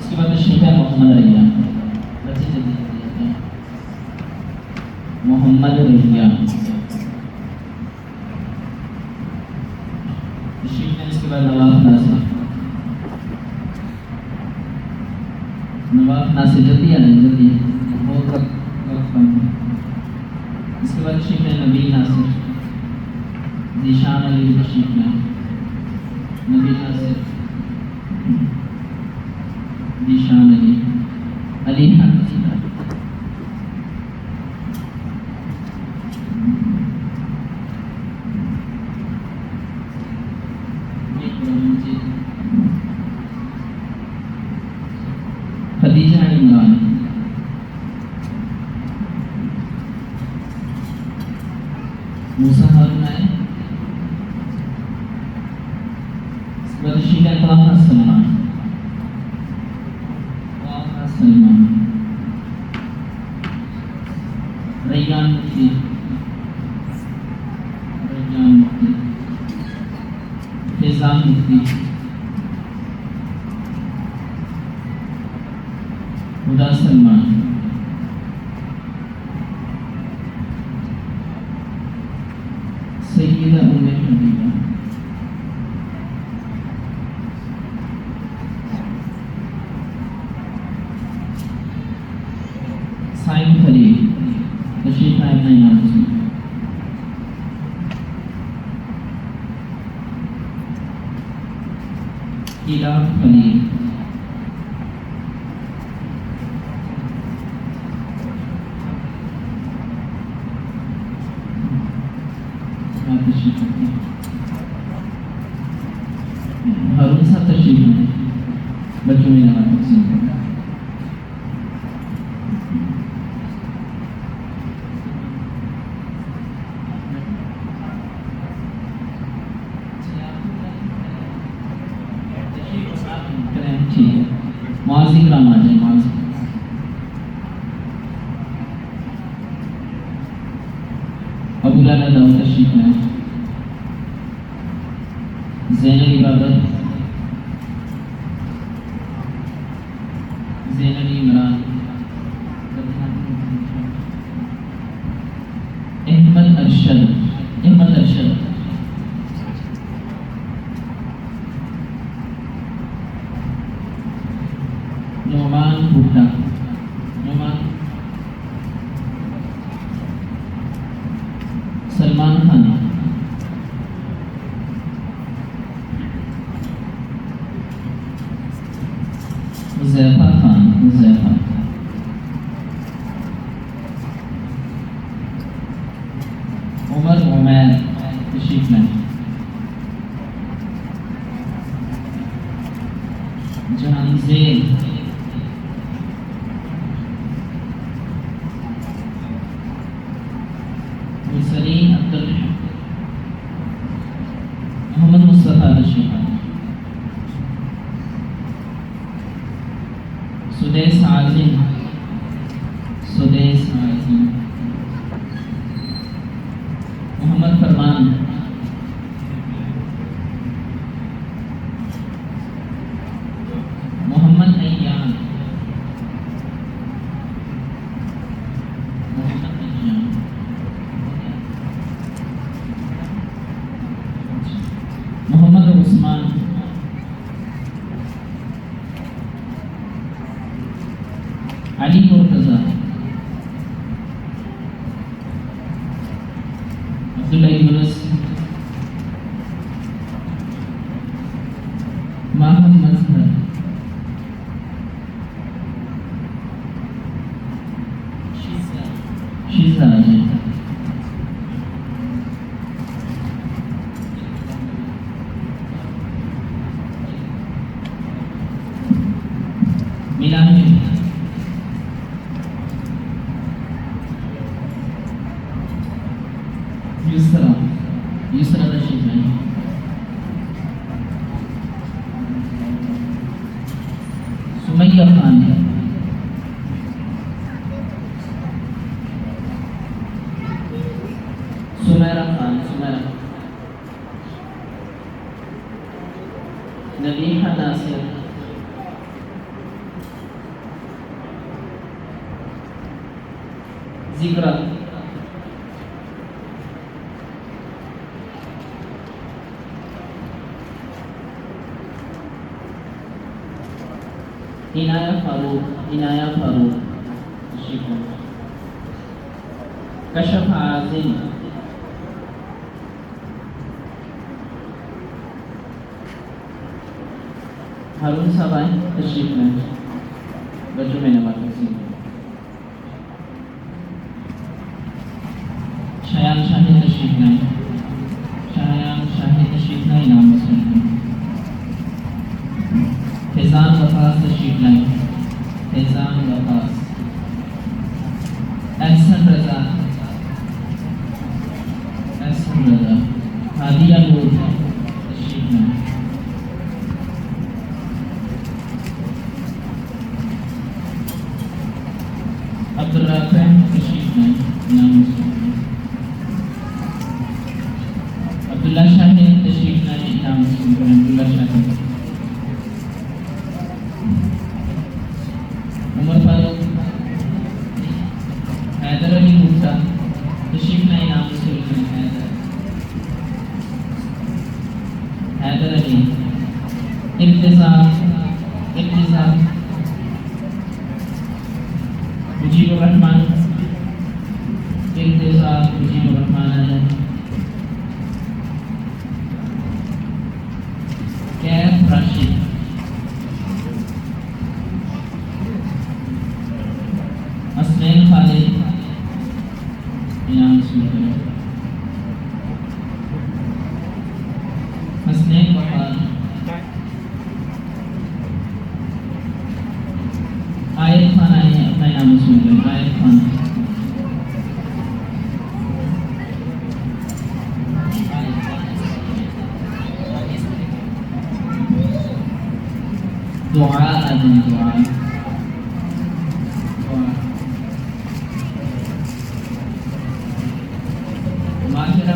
इसके बाद तशरीफ है मोहम्मद रैयान। बच्चे जल्दी जल्दी आते हैं। मोहम्मद रैयान तशरीफ है। इसके बाद नवाब नासिर। नवाब नासिर जल्दी आ जाए, जल्दी, बहुत वक्त कम है। इसके बाद तशरीफ है नबील नासिर। निशान अली तशरीफ है। नबील नासिर, निशान अली, अली हंसी, खदीजा इमरान, मूसा हारून है। बदशीला ताहा सलमान, सलमान, रैयान मुफ्ती, रैयान मुफ्ती, फैजान मुफ्ती, हुदा सलमान, सैयदा उम्मे हबीबा, साइम खलील तशरीफ है अपना इनाम से। कीला खलील, हारून साहब तशरीफ है। बच्चों में नवाब तकसीम ठीक है। माजी कराम आ जाए। माजी अबुल अला दाऊद तशरीफ है। ज़ैनुल इबादत, ज़ैनुल इमरान, अहमद अरशद, अहमद अरशद, नोमान भुट्टा, नोमान, सलमान खान, हुज़ैफा खान, हुज़ैफा, उमर उमैर तशरीफ में। जहांगीर, सलीम अब्दुल, मोहम्मद मुस्तफ़ा तशरीफ है। सुदेश आज़िम, सुदेश आज़िम, मोहम्मद फरमान, मोहम्मद अय्यान, मोहम्मद अय्यान, मोहम्मद उस्मान, अली मुर्तज़ा, अब्दुल्ला यूनुस, माहम मजहर, शीज़ा, मिलान, युसरा, युसरा तशरीफ है। सुमैया खान, सुमैरा खान, सुमैरा, नबीहा नासिर, जिक्र, इनाया फारूक तशरीफ लाए। कशफ आज़िम, हारून साहब आए तशरीफ लाए। बच्चों में नवाज शयान शाही तशरीफ लाए। शयान शाही तशरीफ लाए। नाम मुस्लिम फैज़ान वफ़ास तशरीफ लाए। फैज़ान वफ़ास। एहसन रज़ा, एहसन रज़ा। हादिया नूर तशरीफ लाए। अब्दुर्रहमान तशरीफ लाए। नाम मुस्लिम अब्दुल्ला शाहीन तशरीफ लाए। नाम मुस्लिम अब्दुल्ला शाहीन। उमर फारूक, हैदर अली गुप्ता तशरीफ लाए। नाम मुस्लिम हैदर अली। इल्तिज़ाम मुजीबुर रहमान। मुजीबुर रहमान। कैफ राशिद। हसनैन खालिद। इनाम सुल्तान। हसनैन वक़ार। आयत खान आए हैं, अपना नाम सुन। आयत खान। दुआ आदम दुआ माहिरा